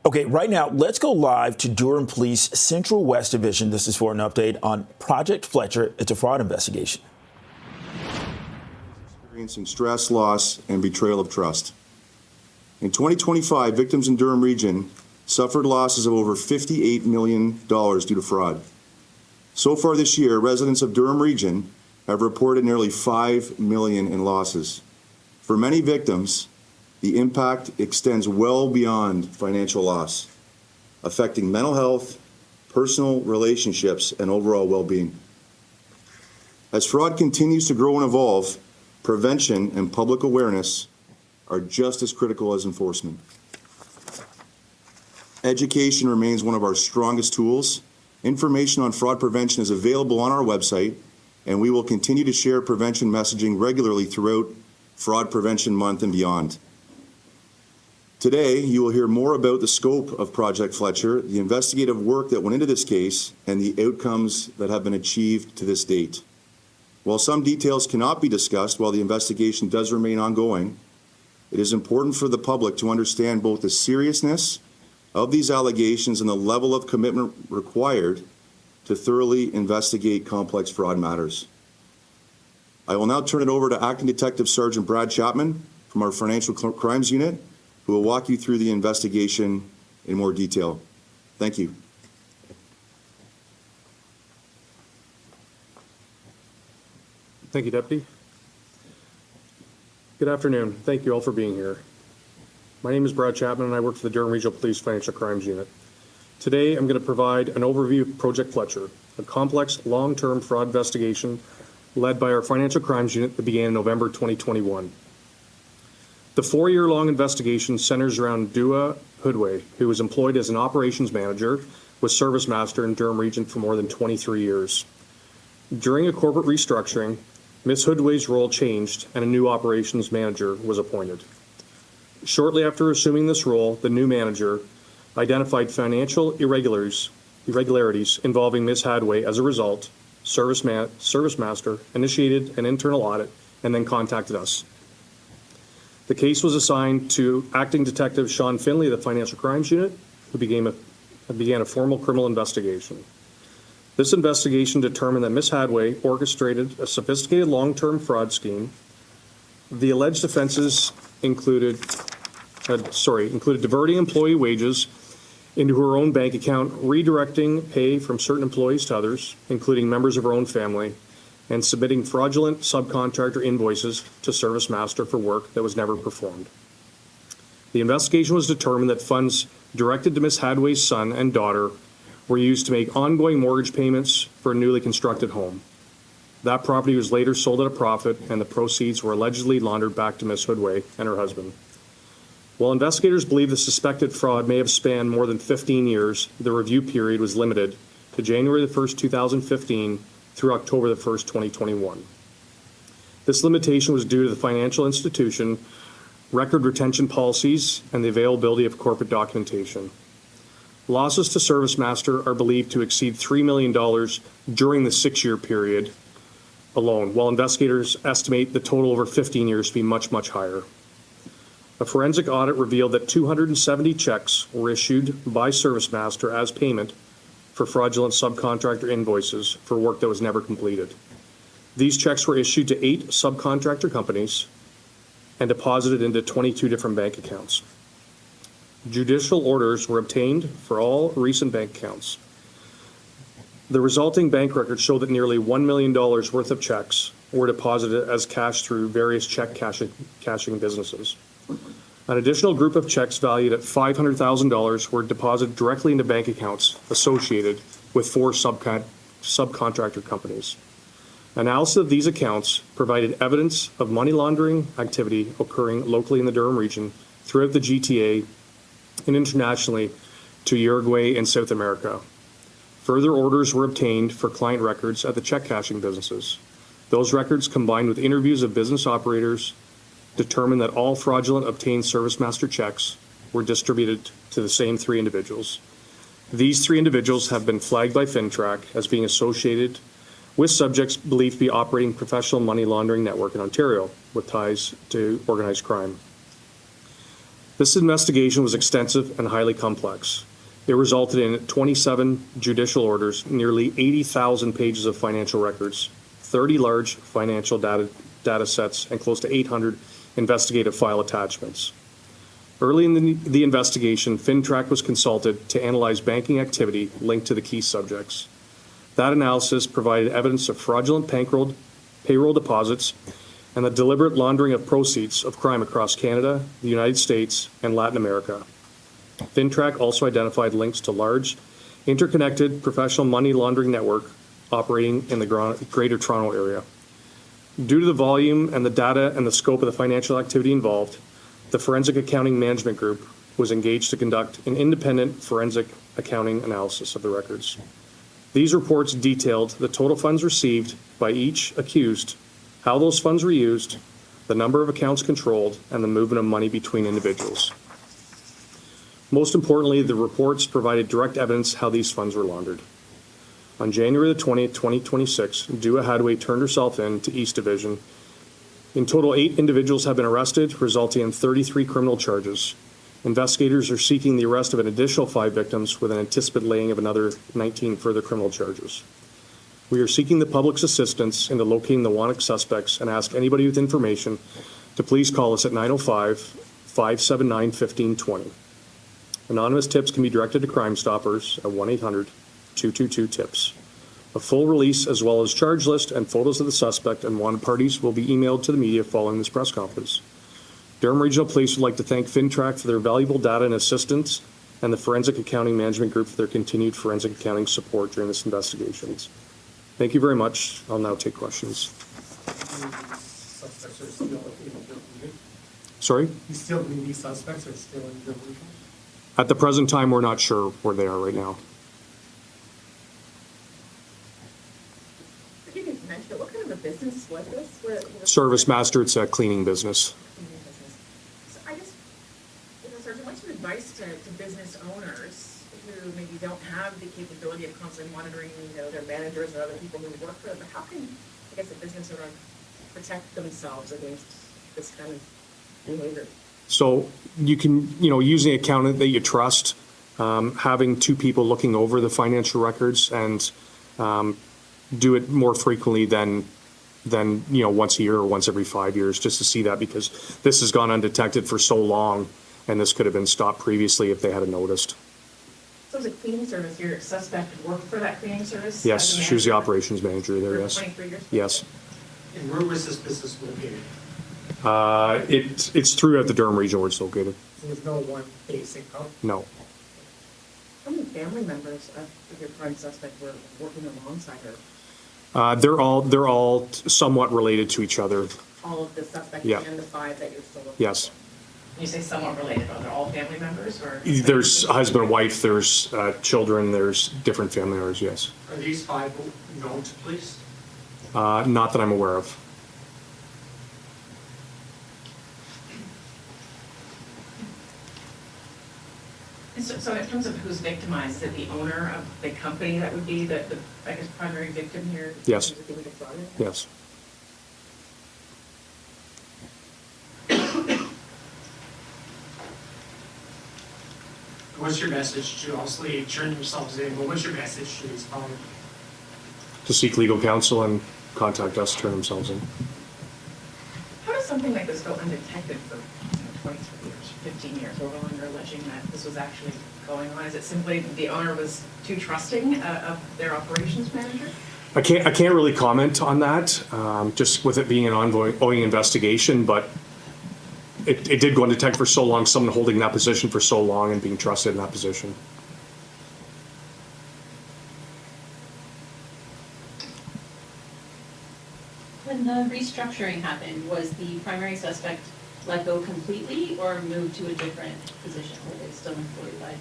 Okay, right now, let's go live to Durham Police Central West Division. This is for an update on Project Fletcher. It's a fraud investigation. Experiencing stress, loss, and betrayal of trust. In 2025, victims in Durham Region suffered losses of over $58 million due to fraud. So far this year, residents of Durham Region have reported nearly $5 million in losses. For many victims, the impact extends well beyond financial loss, affecting mental health, personal relationships, and overall well-being. As fraud continues to grow and evolve, prevention and public awareness are just as critical as enforcement. Education remains one of our strongest tools. Information on fraud prevention is available on our website, and we will continue to share prevention messaging regularly throughout Fraud Prevention Month and beyond. Today, you will hear more about the scope of Project Fletcher, the investigative work that went into this case, and the outcomes that have been achieved to this date. While some details cannot be discussed while the investigation does remain ongoing, it is important for the public to understand both the seriousness of these allegations and the level of commitment required to thoroughly investigate complex fraud matters. I will now turn it over to Acting Detective Sergeant Brad Chapman from our Financial Crimes Unit, who will walk you through the investigation in more detail. Thank you. Thank you, Deputy. Good afternoon. Thank you all for being here. My name is Brad Chapman and I work for the Durham Regional Police Financial Crimes Unit. Today, I'm going to provide an overview of Project Fletcher, a complex long-term fraud investigation led by our Financial Crimes Unit that began in November 2021. The 4-year-long investigation centers around Dua Hoodway, who was employed as an operations manager with Service Master in Durham Region for more than 23 years. During a corporate restructuring, Ms. Hoodway's role changed and a new operations manager was appointed. Shortly after assuming this role, the new manager identified financial irregularities involving Ms. Hadway. As a result, Service Master initiated an internal audit and then contacted us. The case was assigned to Acting Detective Sean Finley of the Financial Crimes Unit, who began a formal criminal investigation. This investigation determined that Ms. Hadway orchestrated a sophisticated long-term fraud scheme. The alleged offenses included diverting employee wages into her own bank account, redirecting pay from certain employees to others, including members of her own family, and submitting fraudulent subcontractor invoices to Service Master for work that was never performed. The investigation was determined that funds directed to Ms. Hadway's son and daughter were used to make ongoing mortgage payments for a newly constructed home. That property was later sold at a profit, and the proceeds were allegedly laundered back to Ms. Hoodway and her husband. While investigators believe the suspected fraud may have spanned more than 15 years, the review period was limited to January 1st, 2015 through October 1st, 2021. This limitation was due to the financial institution, record retention policies, and the availability of corporate documentation. Losses to Service Master are believed to exceed $3 million during the 6-year period alone, while investigators estimate the total over 15 years to be much, much higher. A forensic audit revealed that 270 checks were issued by Service Master as payment for fraudulent subcontractor invoices for work that was never completed. These checks were issued to 8 subcontractor companies and deposited into 22 different bank accounts. Judicial orders were obtained for all recent bank accounts. The resulting bank records show that nearly $1 million worth of checks were deposited as cash through various check cashing businesses. An additional group of checks valued at $500,000 were deposited directly into bank accounts associated with 4 subcontractor companies. Analysis of these accounts provided evidence of money laundering activity occurring locally in the Durham region, throughout the GTA, and internationally to Uruguay and South America. Further orders were obtained for client records at the check cashing businesses. Those records, combined with interviews of business operators, determined that all fraudulent obtained Service Master checks were distributed to the same 3 individuals. These 3 individuals have been flagged by FinTrack as being associated with subjects believed to be operating professional money laundering network in Ontario with ties to organized crime. This investigation was extensive and highly complex. It resulted in 27 judicial orders, nearly 80,000 pages of financial records, 30 large financial data sets, and close to 800 investigative file attachments. Early in the investigation, FinTrack was consulted to analyze banking activity linked to the key subjects. That analysis provided evidence of fraudulent payroll deposits and the deliberate laundering of proceeds of crime across Canada, the United States, and Latin America. FinTrack also identified links to large, interconnected professional money laundering network operating in the Greater Toronto Area. Due to the volume and the data and the scope of the financial activity involved, the Forensic Accounting Management Group was engaged to conduct an independent forensic accounting analysis of the records. These reports detailed the total funds received by each accused, how those funds were used, the number of accounts controlled, and the movement of money between individuals. Most importantly, the reports provided direct evidence how these funds were laundered. On January the 20th, 2026, Dua Hadway turned herself in to East Division. In total, 8 individuals have been arrested, resulting in 33 criminal charges. Investigators are seeking the arrest of an additional 5 victims with an anticipated laying of another 19 further criminal charges. We are seeking the public's assistance in locating the wanted suspects and ask anybody with information to please call us at 905-579-1520. Anonymous tips can be directed to Crime Stoppers at 1-800-222-TIPS. A full release as well as charge list and photos of the suspect and wanted parties will be emailed to the media following this press conference. Durham Regional Police would like to thank FinTrack for their valuable data and assistance and the Forensic Accounting Management Group for their continued forensic accounting support during this investigation. Thank you very much. I'll now take questions. Suspects are still in Durham Region? Sorry? You still believe these suspects are still in Durham Region? At the present time, we're not sure where they are right now. You didn't mention it. What kind of a business was this? Service Master, it's a cleaning business. So I just, Sergeant, what's your advice to business owners who maybe don't have the capability of constantly monitoring, their managers or other people who work for them? But how can, I guess, a business owner protect themselves against this kind of behavior? So you can, using an accountant that you trust, having 2 people looking over the financial records and do it more frequently than once a year or once every 5 years, just to see that, because this has gone undetected for so long and this could have been stopped previously if they hadn't noticed. So as a cleaning service, your suspect worked for that cleaning service? Yes, she was the operations manager there, yes. 23 years? Yes. And where was this business located? It's throughout the Durham region where it's located. So there's no one basic hub? No. How many family members of your prime suspect were working alongside her? They're all somewhat related to each other. All of the suspects Yeah. and the 5 that you're still looking for? Yes. When you say somewhat related, are they all family members or? There's a husband and wife, there's children, there's different family members, yes. Are these 5 known to police? Not that I'm aware of. And so in terms of who's victimized, is it the owner of the company that would be the I guess, primary victim here? Yes. In terms of being defrauded? Yes. What's your message to, obviously, turn yourselves in, but what's your message to these followers? To seek legal counsel and contact us, turn themselves in. How does something like this go undetected for 23 years, 15 years, or when you're alleging that this was actually going on? Is it simply the owner was too trusting of their operations manager? I can't really comment on that, just with it being an ongoing investigation, but it did go undetected for so long, someone holding that position for so long and being trusted in that position. When the restructuring happened, was the primary suspect let go completely or moved to a different position? Were they still employed by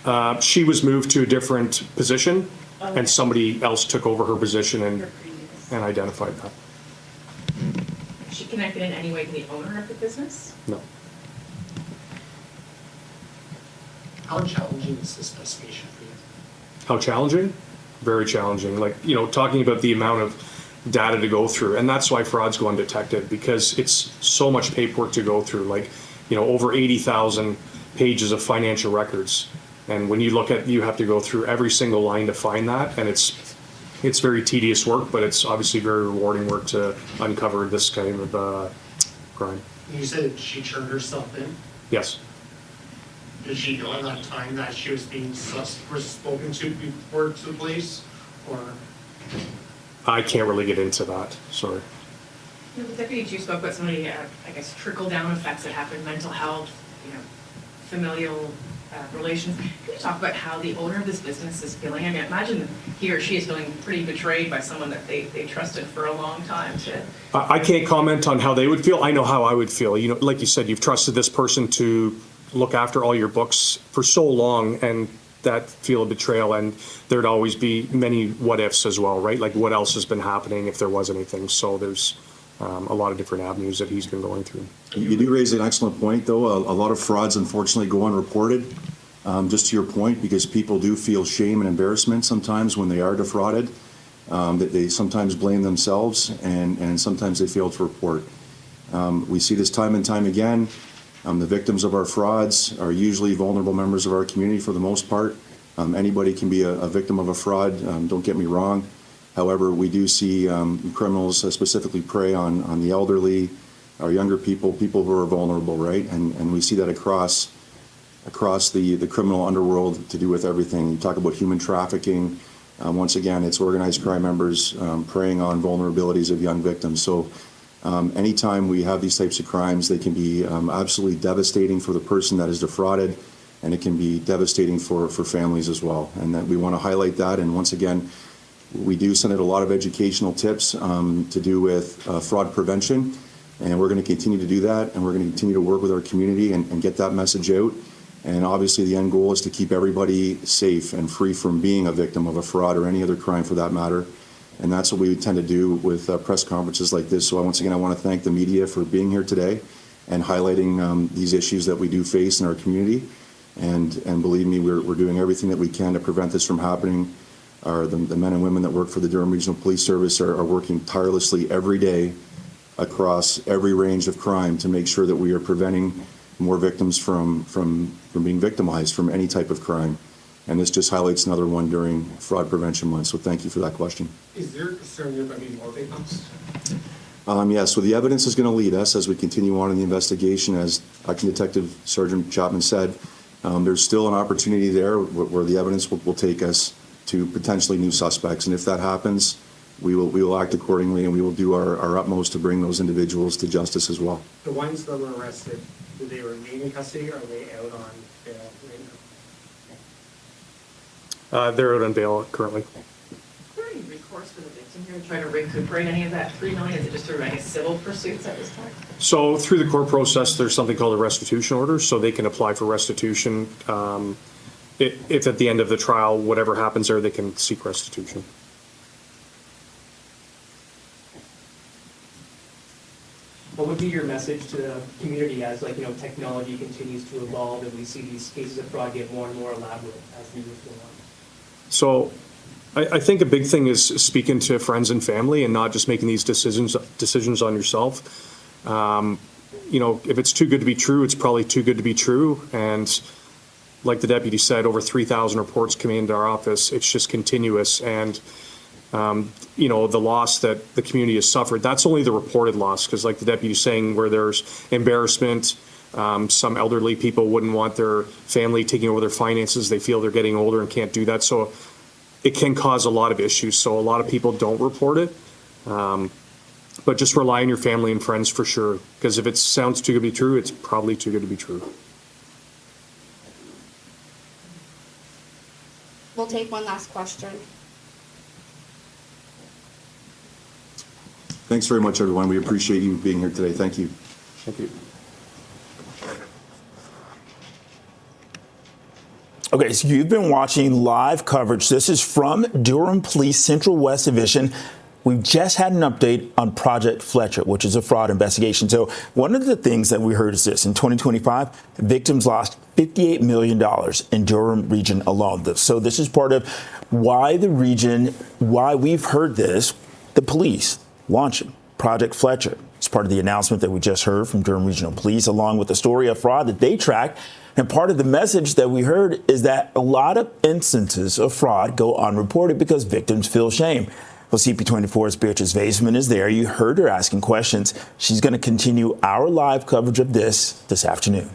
the? She was moved to a different position, Okay. and somebody else took over her position Her previous? and identified that. Is she connected in any way to the owner of the business? No. How challenging is this investigation for you? How challenging? Very challenging. Like, talking about the amount of data to go through, and that's why frauds go undetected, because it's so much paperwork to go through. Like, over 80,000 pages of financial records. And when you look at, you have to go through every single line to find that, and it's very tedious work, but it's obviously very rewarding work to uncover this kind of crime. You said she turned herself in. Yes. Did she know at that time that she was being spoken to before to the police, or? I can't really get into that, sorry. The deputy chief spoke about some of the, I guess, trickle-down effects that happen, mental health, familial relations. Can you talk about how the owner of this business is feeling? I mean, imagine he or she is feeling pretty betrayed by someone that they trusted for a long time. I can't comment on how they would feel. I know how I would feel. Like you said, you've trusted this person to look after all your books for so long, and that feel of betrayal, and there'd always be many what ifs as well, right? Like what else has been happening if there was anything. So there's a lot of different avenues that he's been going through. You do raise an excellent point, though. A lot of frauds, unfortunately, go unreported. Just to your point, because people do feel shame and embarrassment sometimes when they are defrauded. That they sometimes blame themselves, and sometimes they fail to report. We see this time and time again. The victims of our frauds are usually vulnerable members of our community for the most part. Anybody can be a victim of a fraud, don't get me wrong. However, we do see criminals specifically prey on the elderly, our younger people who are vulnerable, right? And we see that across the criminal underworld to do with everything. You talk about human trafficking. Once again, it's organized crime members preying on vulnerabilities of young victims. So anytime we have these types of crimes, they can be absolutely devastating for the person that is defrauded, and it can be devastating for families as well. And that we want to highlight that. And once again, we do send out a lot of educational tips to do with fraud prevention, and we're going to continue to do that, and we're going to continue to work with our community and get that message out. And obviously the end goal is to keep everybody safe and free from being a victim of a fraud or any other crime for that matter. And that's what we tend to do with press conferences like this. So once again, I want to thank the media for being here today and highlighting these issues that we do face in our community. And believe me, we're doing everything that we can to prevent this from happening. The men and women that work for the Durham Regional Police Service are working tirelessly every day across every range of crime to make sure that we are preventing more victims from being victimized from any type of crime. And this just highlights another one during Fraud Prevention Month. So thank you for that question. Is there a concern there about more victims? Yes, so the evidence is going to lead us as we continue on in the investigation. As Acting Detective Sergeant Chapman said, there's still an opportunity there where the evidence will take us to potentially new suspects. And if that happens, we will act accordingly, and we will do our utmost to bring those individuals to justice as well. The ones that were arrested, do they remain in custody, or are they out on bail right now? They're out on bail currently. Is there any recourse for the victim here to try to recuperate any of that $3 million? Is it just through any civil pursuits at this point? So through the court process, there's something called a restitution order, so they can apply for restitution. If at the end of the trial, whatever happens there, they can seek restitution. What would be your message to the community as technology continues to evolve and we see these cases of fraud get more and more elaborate as we move along? So I think a big thing is speaking to friends and family and not just making these decisions on yourself. If it's too good to be true, it's probably too good to be true. And like the deputy said, over 3,000 reports come into our office. It's just continuous. And the loss that the community has suffered, that's only the reported loss, because like the deputy is saying, where there's embarrassment, some elderly people wouldn't want their family taking over their finances. They feel they're getting older and can't do that. So it can cause a lot of issues. So a lot of people don't report it. But just rely on your family and friends for sure, because if it sounds too good to be true, it's probably too good to be true. We'll take one last question. Thanks very much, everyone. We appreciate you being here today. Thank you. Thank you. Okay, so you've been watching live coverage. This is from Durham Police Central West Division. We've just had an update on Project Fletcher, which is a fraud investigation. So one of the things that we heard is this: in 2025, victims lost $58 million in Durham Region alone. So this is part of why we've heard this, the police launching Project Fletcher. It's part of the announcement that we just heard from Durham Regional Police, along with the story of fraud that they track. And part of the message that we heard is that a lot of instances of fraud go unreported because victims feel shame. Well, CP24's Beatrice Vaisman is there. You heard her asking questions. She's going to continue our live coverage of this afternoon.